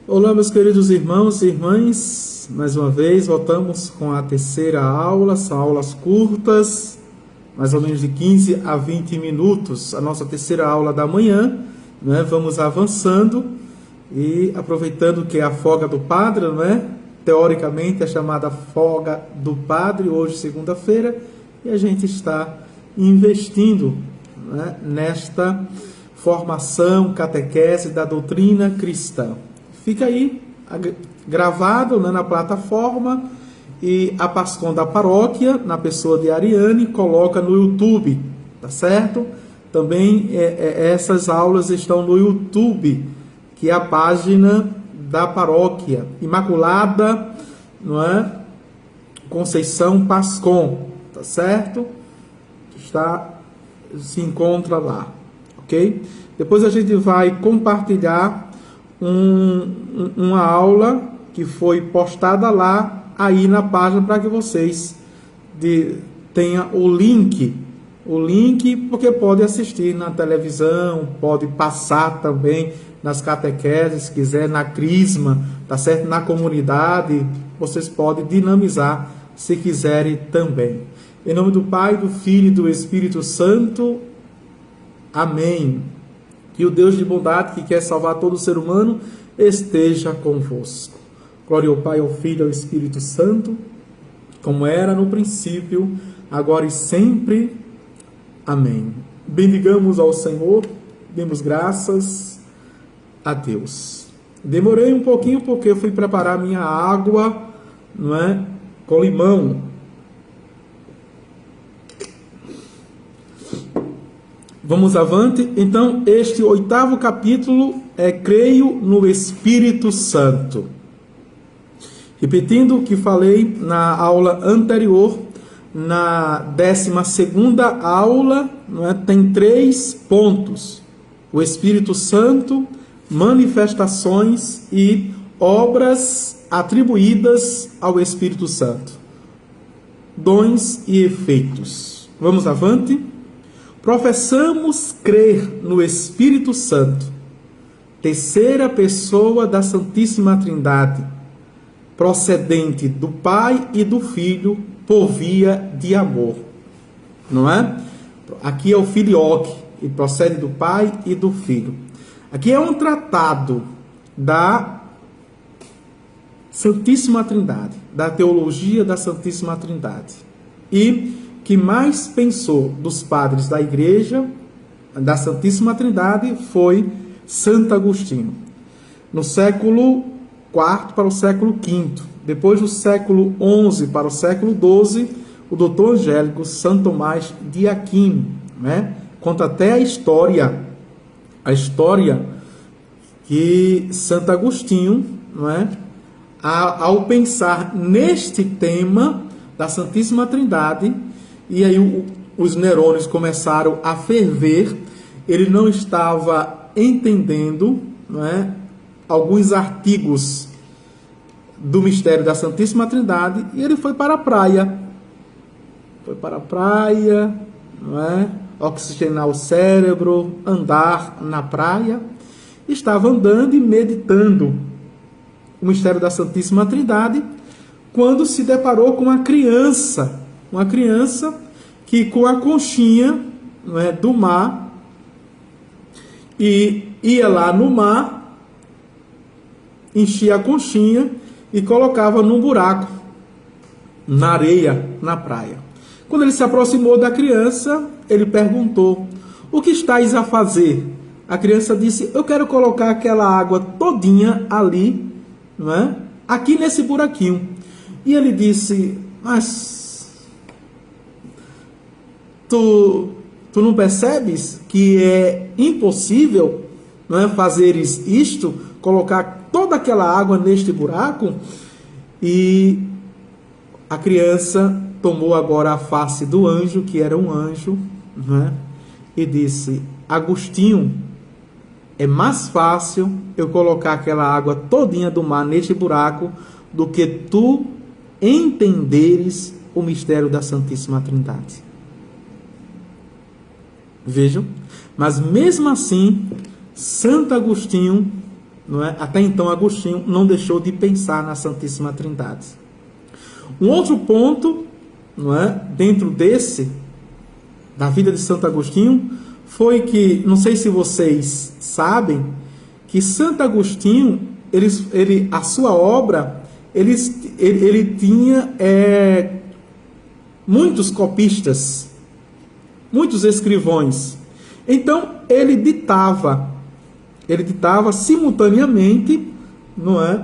Olá, meus queridos irmãos e irmãs, mais uma vez voltamos com a terceira aula. São aulas curtas, mais ou menos de 15 a 20 minutos, a nossa terceira aula da manhã, né? Vamos avançando e aproveitando que é a folga do padre, né? Teoricamente é chamada folga do padre, hoje segunda-feira, e a gente está investindo, né, nesta formação, catequese da doutrina cristã. Fica aí gravado, né, na plataforma, e a Pascom da paróquia, na pessoa de Ariane, coloca no YouTube, tá certo? Também essas aulas estão no YouTube, que é a página da paróquia Imaculada, não é? Conceição Pascom, tá certo? Se encontra lá, ok? Depois a gente vai compartilhar uma aula que foi postada lá, aí na página, para que vocês tenham o link, porque pode assistir na televisão, pode passar também nas catequeses, se quiser, na crisma, tá certo? Na comunidade, vocês podem dinamizar, se quiserem também. Em nome do Pai, do Filho e do Espírito Santo. Amém. Que o Deus de bondade, que quer salvar todo ser humano, esteja convosco. Glória ao Pai, ao Filho e ao Espírito Santo, como era no princípio, agora e sempre. Amém. Bendigamos ao Senhor, demos graças a Deus. Demorei um pouquinho porque eu fui preparar minha água, não é, com limão. Vamos avante. Então, este 8º capítulo é Creio no Espírito Santo. Repetindo o que falei na aula anterior, na 12ª aula, não é, tem 3 pontos: o Espírito Santo, manifestações e obras atribuídas ao Espírito Santo, dons e efeitos. Vamos avante. Professamos crer no Espírito Santo, terceira pessoa da Santíssima Trindade, procedente do Pai e do Filho por via de amor. Não é? Aqui é o filioque, e procede do Pai e do Filho. Aqui é um tratado da Santíssima Trindade, da teologia da Santíssima Trindade. E que mais pensou dos padres da Igreja da Santíssima Trindade foi Santo Agostinho, no século IV para o século V. Depois do século XI para o século XII, o doutor angélico Santo Tomás de Aquino, né, conta até a história que Santo Agostinho, não é, ao pensar neste tema da Santíssima Trindade, e aí os neurônios começaram a ferver, ele não estava entendendo, não é, alguns artigos do mistério da Santíssima Trindade, e ele foi para a praia. Não é, oxigenar o cérebro, andar na praia. Estava andando e meditando o mistério da Santíssima Trindade, quando se deparou com uma criança que com a conchinha, não é, do mar, e ia lá no mar, enchia a conchinha e colocava num buraco, na areia, na praia. Quando ele se aproximou da criança, ele perguntou: "O que estás a fazer?" A criança disse: "Eu quero colocar aquela água todinha ali, não é, aqui nesse buraquinho." E ele disse: "Mas Tu não percebes que é impossível, não é, fazeres isto, colocar toda aquela água neste buraco?" E a criança tomou agora a face do anjo, que era um anjo, não é, e disse: "Agostinho, é mais fácil eu colocar aquela água todinha do mar neste buraco do que tu entenderes o mistério da Santíssima Trindade." Vejam, mas mesmo assim, Santo Agostinho não é? Até então, Agostinho não deixou de pensar na Santíssima Trindade. Um outro ponto, não é, dentro desse, da vida de Santo Agostinho, foi que, não sei se vocês sabem, que Santo Agostinho, a sua obra, ele tinha muitos copistas, muitos escrivões. Então, ele ditava simultaneamente, não é,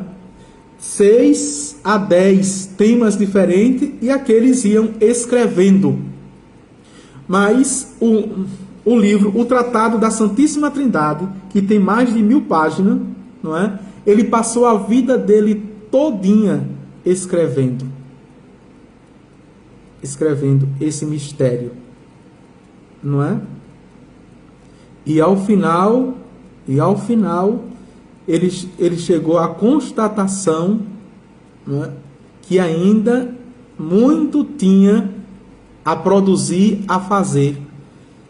6 a 10 temas diferentes, e aqueles iam escrevendo. Mas o livro, o Tratado da Santíssima Trindade, que tem mais de 1000 páginas, não é? Ele passou a vida dele todinha escrevendo esse mistério, não é? E ao final ele chegou à constatação, não é, que ainda muito tinha a produzir, a fazer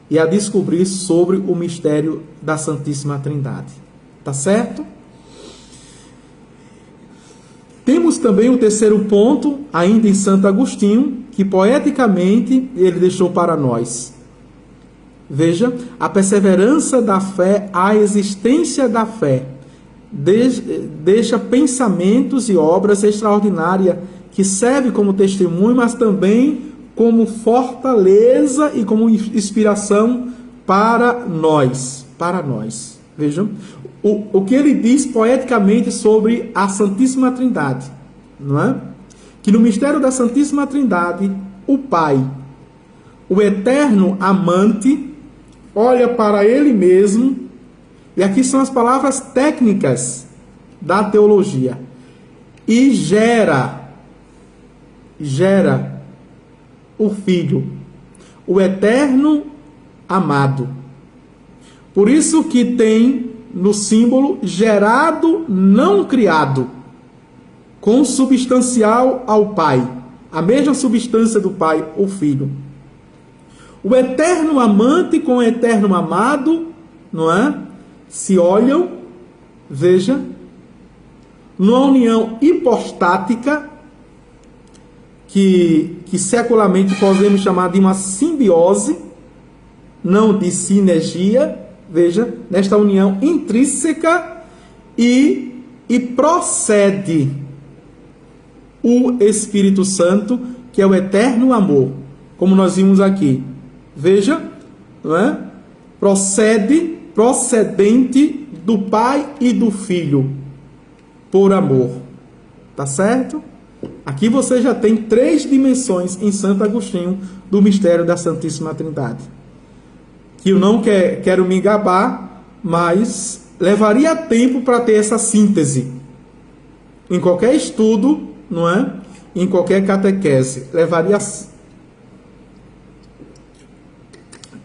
e a descobrir sobre o mistério da Santíssima Trindade. Tá certo? Temos também o terceiro ponto, ainda em Santo Agostinho, que poeticamente ele deixou para nós. Veja, a perseverança da fé, a existência da fé, deixa pensamentos e obras extraordinárias que servem como testemunho, mas também como fortaleza e como inspiração para nós. Vejam, o que ele diz poeticamente sobre a Santíssima Trindade, não é? Que no mistério da Santíssima Trindade, o Pai, o eterno amante, olha para ele mesmo, e aqui são as palavras técnicas da teologia, e gera o Filho, o eterno amado. Por isso que tem no símbolo gerado, não criado, consubstancial ao Pai, a mesma substância do Pai, o Filho. O eterno amante com o eterno amado, não é? Se olham, veja, numa união hipostática, que secularmente podemos chamar de uma simbiose, não de sinergia, veja, nesta união intrínseca, e procede o Espírito Santo, que é o eterno amor, como nós vimos aqui. Veja, não é? Procedente do Pai e do Filho, por amor. Tá certo? Aqui você já tem 3 dimensões em Santo Agostinho do mistério da Santíssima Trindade. Que eu não quero me gabar, mas levaria tempo para ter essa síntese. Em qualquer estudo, não é? Em qualquer catequese, levaria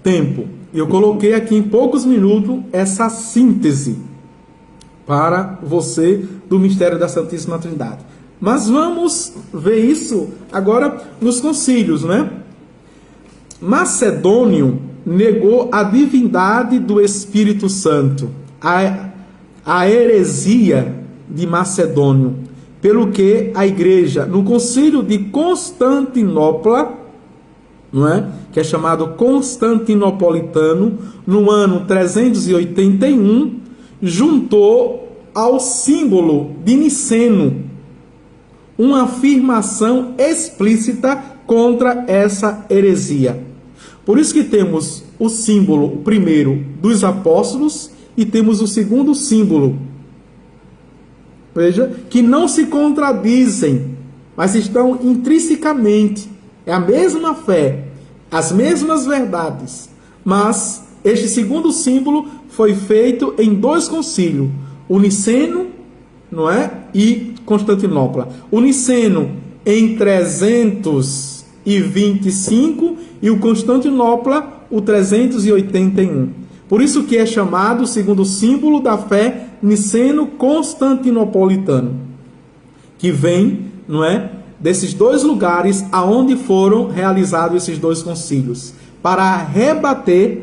tempo. Eu coloquei aqui em poucos minutos essa síntese para você do mistério da Santíssima Trindade. Mas vamos ver isso agora nos concílios, né? Macedônio negou a divindade do Espírito Santo, a heresia de Macedônio, pelo que a igreja, no concílio de Constantinopla, não é? Que é chamado Constantinopolitano, no ano 381, juntou ao símbolo de Niceno uma afirmação explícita contra essa heresia. Por isso que temos o símbolo, o primeiro, dos apóstolos, e temos o segundo símbolo. Veja, que não se contradizem, mas estão intrinsecamente. É a mesma fé, as mesmas verdades. Mas este segundo símbolo foi feito em 2 concílios, o Niceno, não é? E Constantinopla. O Niceno em 325 e o Constantinopla o 381. Por isso que é chamado, segundo o símbolo da fé, Niceno-Constantinopolitano, que vem, não é, desses 2 lugares aonde foram realizados esses 2 concílios, para rebater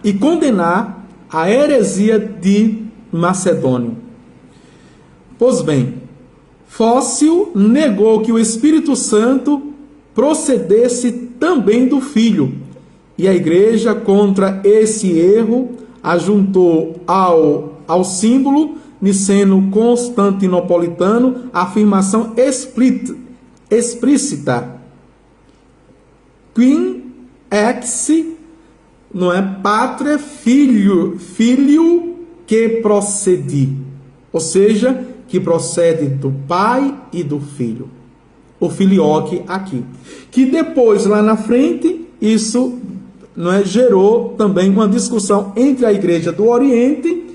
e condenar a heresia de macedônio. Pois bem, Fócio negou que o Espírito Santo procedesse também do Filho, e a igreja, contra esse erro, ajuntou ao símbolo niceno-constantinopolitano a afirmação explícita quin ex, não é, patre filho que procedi, ou seja, que procede do pai e do filho, o filioque aqui, que depois lá na frente isso, não é, gerou também uma discussão entre a igreja do Oriente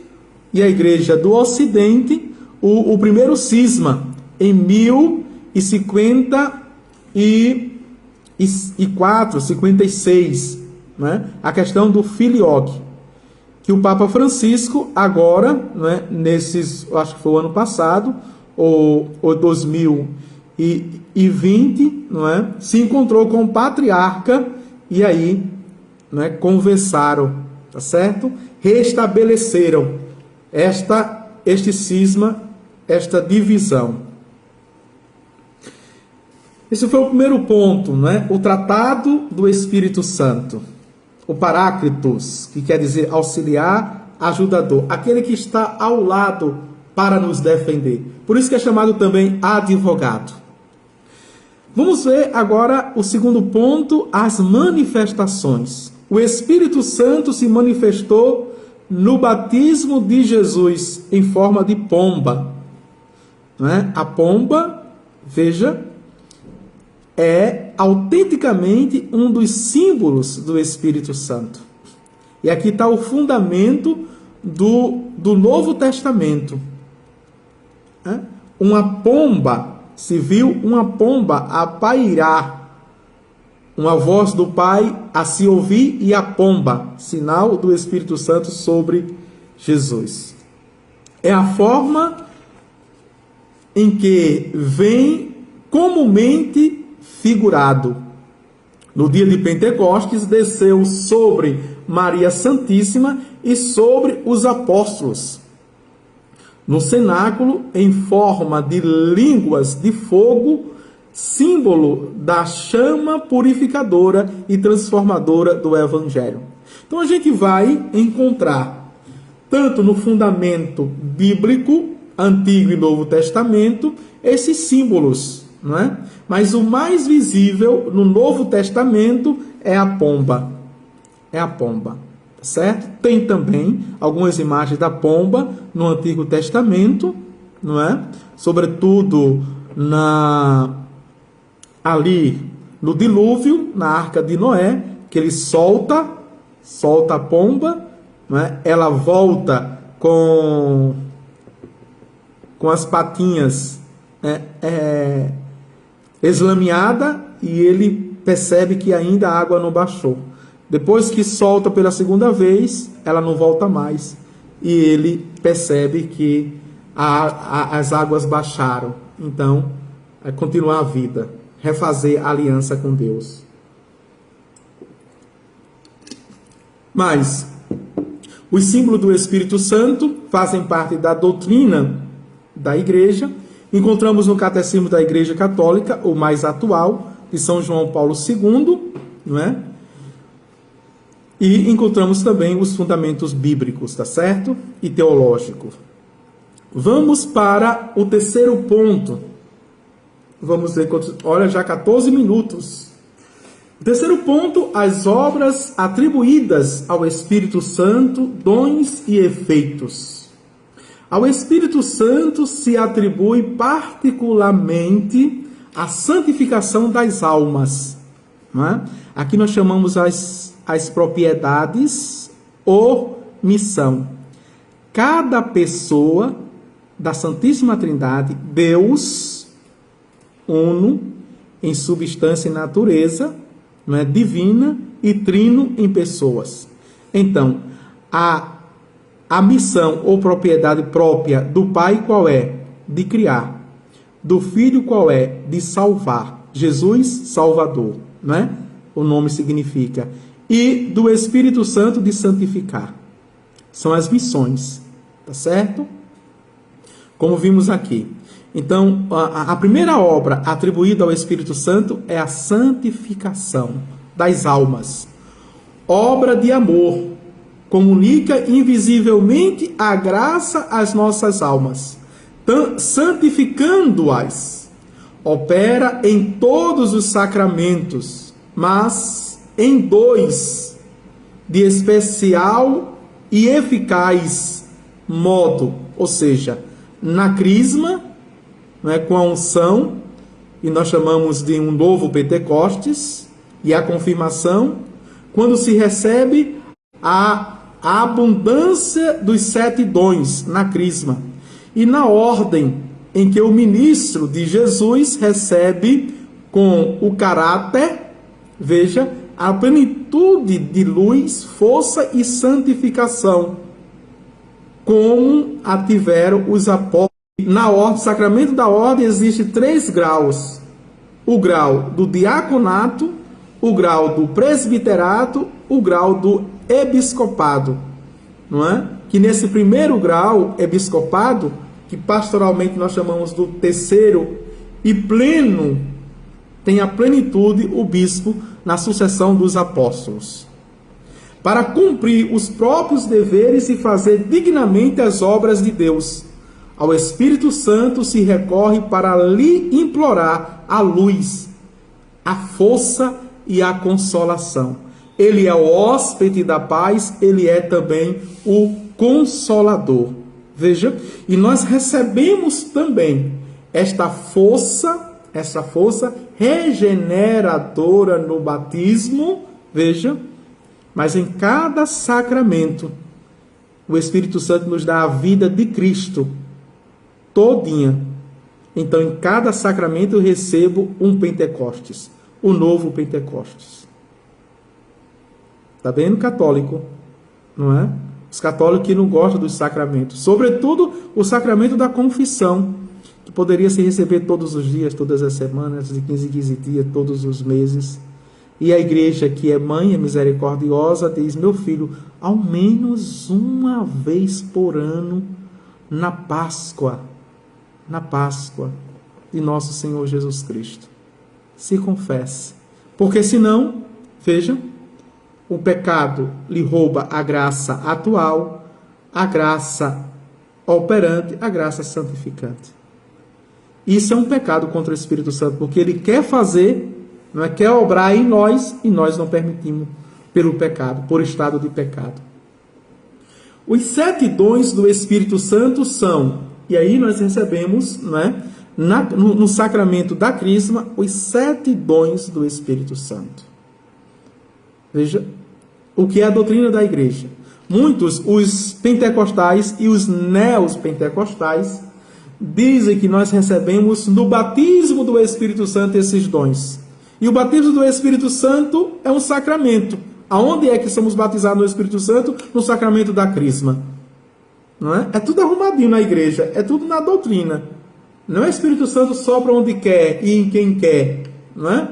e a igreja do Ocidente, o primeiro cisma em 1054, né? A questão do filioque, que o Papa Francisco agora, né, acho que foi o ano passado, ou 2020, não é, se encontrou com o patriarca e aí, né, conversaram, tá certo? Restabeleceram este cisma, esta divisão. Esse foi o primeiro ponto, né? O tratado do Espírito Santo. O Paráclitos, que quer dizer auxiliar, ajudador. Aquele que está ao lado para nos defender. Por isso que é chamado também advogado. Vamos ver agora o segundo ponto, as manifestações. O Espírito Santo se manifestou no batismo de Jesus em forma de pomba, né? A pomba, veja, é autenticamente um dos símbolos do Espírito Santo. E aqui está o fundamento do Novo Testamento. Né? Uma pomba, se viu uma pomba a pairar, uma voz do Pai a se ouvir e a pomba, sinal do Espírito Santo sobre Jesus. É a forma em que vem comumente figurado. No dia de Pentecostes, desceu sobre Maria Santíssima e sobre os apóstolos. No cenáculo, em forma de línguas de fogo, símbolo da chama purificadora e transformadora do Evangelho. Então a gente vai encontrar, tanto no fundamento bíblico, Antigo e Novo Testamento, esses símbolos, não é? Mas o mais visível no Novo Testamento é a pomba. É a pomba, certo? Tem também algumas imagens da pomba no Antigo Testamento, não é? Sobretudo ali no dilúvio, na Arca de Noé, que ele solta a pomba, não é? Ela volta com as patinhas eslameada, e ele percebe que ainda a água não baixou. Depois que solta pela segunda vez, ela não volta mais, e ele percebe que as águas baixaram. Então, é continuar a vida, refazer a aliança com Deus. Mas os símbolos do Espírito Santo fazem parte da doutrina da igreja. Encontramos no Catecismo da Igreja Católica, o mais atual, de São João Paulo II, não é? E encontramos também os fundamentos bíblicos, tá certo? E teológicos. Vamos para o terceiro ponto. Vamos ver, olha, já 14 minutos. O terceiro ponto, as obras atribuídas ao Espírito Santo, dons e efeitos. Ao Espírito Santo se atribui particularmente a santificação das almas. Não é? Aqui nós chamamos as propriedades ou missão. Cada pessoa da Santíssima Trindade, Deus, uno, em substância e natureza, não é, divina, e trino em pessoas. Então, a missão ou propriedade própria do Pai qual é? De criar. Do Filho qual é? De salvar. Jesus, Salvador, não é? O nome significa. E do Espírito Santo, de santificar. São as missões, tá certo? Como vimos aqui. Então, a primeira obra atribuída ao Espírito Santo é a santificação das almas. Obra de amor. Comunica invisivelmente a graça às nossas almas, santificando-as. Opera em todos os sacramentos, mas em dois, de especial e eficaz modo, ou seja, na crisma, com a unção, e nós chamamos de um novo Pentecostes, e a confirmação, quando se recebe a abundância dos 7 dons na crisma, e na ordem em que o ministro de Jesus recebe com o caráter, veja, a plenitude de luz, força e santificação, como a tiveram os apóstolos. Na ordem, sacramento da ordem, existe 3 graus: o grau do diaconato, o grau do presbiterato, o grau do episcopado, não é? Que nesse primeiro grau, episcopado, que pastoralmente nós chamamos do terceiro e pleno, tem a plenitude o bispo na sucessão dos apóstolos, para cumprir os próprios deveres e fazer dignamente as obras de Deus. Ao Espírito Santo se recorre para lhe implorar a luz, a força e a consolação. Ele é o hóspede da paz, ele é também o consolador. Veja, e nós recebemos também essa força regeneradora no batismo, veja, mas em cada sacramento, o Espírito Santo nos dá a vida de Cristo todinha. Então, em cada sacramento eu recebo um Pentecostes, o novo Pentecostes. Está vendo, católico? Não é? Os católicos que não gostam dos sacramentos, sobretudo o sacramento da confissão, que poderia se receber todos os dias, todas as semanas, de 15 em 15 dias, todos os meses. E a igreja, que é mãe, é misericordiosa, diz: meu filho, ao menos uma vez por ano, na Páscoa de nosso Senhor Jesus Cristo, se confesse. Porque senão, veja, o pecado lhe rouba a graça atual, a graça operante, a graça santificante. Isso é um pecado contra o Espírito Santo, porque ele quer fazer, não é, quer obrar em nós, e nós não permitimos pelo pecado, por estado de pecado. Os 7 dons do Espírito Santo são, e aí nós recebemos, não é, no sacramento da crisma, os 7 dons do Espírito Santo. Veja o que é a doutrina da igreja. Muitos, os pentecostais e os neopentecostais, dizem que nós recebemos no batismo do Espírito Santo esses dons. E o batismo do Espírito Santo é um sacramento. Aonde é que somos batizados no Espírito Santo? No sacramento da crisma. Não é? É tudo arrumadinho na igreja, é tudo na doutrina. Não é o Espírito Santo só para onde quer e em quem quer. Não é?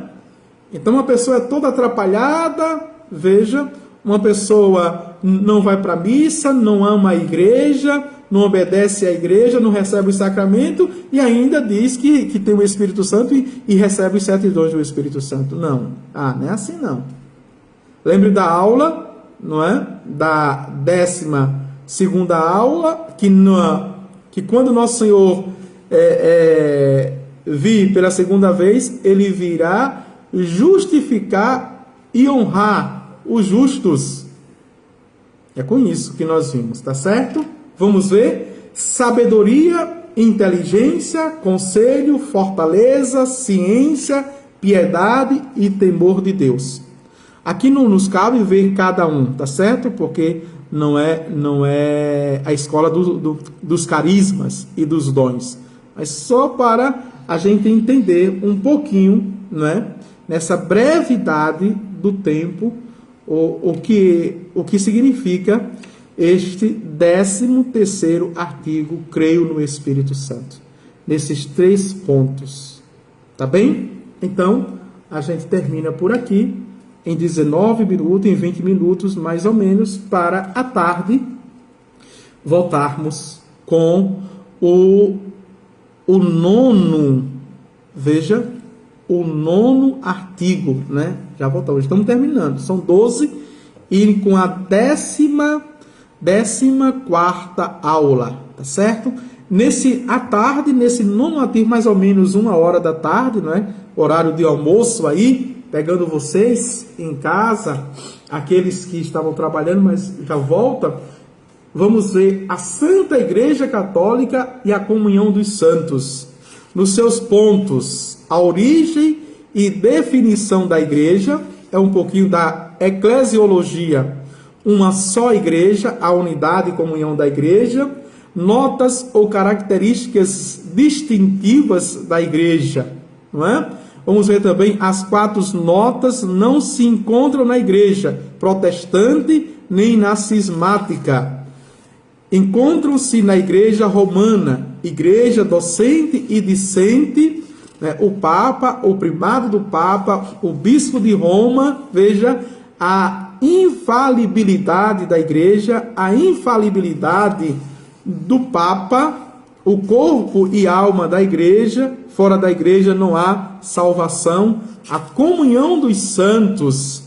Então uma pessoa é toda atrapalhada, veja, uma pessoa não vai para a missa, não ama a igreja, não obedece à igreja, não recebe o sacramento e ainda diz que tem o Espírito Santo e recebe os 7 dons do Espírito Santo. Não, não é assim não. Lembre da aula, não é? Da 12ª aula, que quando nosso Senhor vir pela segunda vez, ele virá justificar e honrar os justos. É com isso que nós vimos, tá certo? Vamos ver: sabedoria, inteligência, conselho, fortaleza, ciência, piedade e temor de Deus. Aqui não nos cabe ver cada um, tá certo? Porque não é a escola dos carismas e dos dons, mas só para a gente entender um pouquinho, né, nessa brevidade do tempo, o que significa este 13º artigo, creio no Espírito Santo, nesses 3 pontos, tá bem? Então, a gente termina por aqui, em 19 minutos, em 20 minutos, mais ou menos, para a tarde. voltarmos com o nono, veja, o nono artigo, né? Já voltamos, estamos terminando, são 12 e com a 14ª aula, tá certo? À tarde, nesse nono artigo, mais ou menos 1h da tarde, não é? Horário de almoço aí, pegando vocês em casa, aqueles que estavam trabalhando, mas já volta, vamos ver a Santa Igreja Católica e a comunhão dos santos. Nos seus pontos, a origem e definição da igreja, é um pouquinho da eclesiologia, uma só igreja, a unidade e comunhão da igreja, notas ou características distintivas da igreja, não é? Vamos ver também as 4 notas não se encontram na igreja protestante nem na cismática. Encontram-se na igreja romana, igreja docente e discente, né? O Papa, o primado do Papa, o bispo de Roma, veja a infalibilidade da igreja, a infalibilidade do Papa, o corpo e alma da igreja, fora da igreja não há salvação, a comunhão dos santos.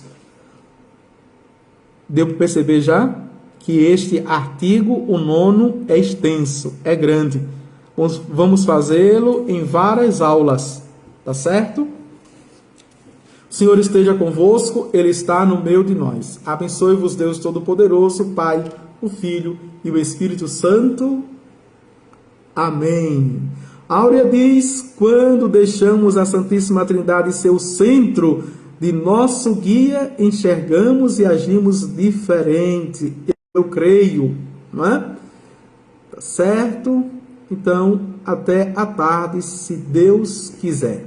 Deu para perceber já que este artigo, o nono, é extenso, é grande. Vamos fazê-lo em várias aulas, tá certo? O Senhor esteja convosco, Ele está no meio de nós. Abençoe-vos Deus Todo-Poderoso, Pai, o Filho e o Espírito Santo. Amém. Áurea diz, quando deixamos a Santíssima Trindade ser o centro de nosso guia, enxergamos e agimos diferente. Eu creio, não é? Tá certo? Então, até à tarde, se Deus quiser.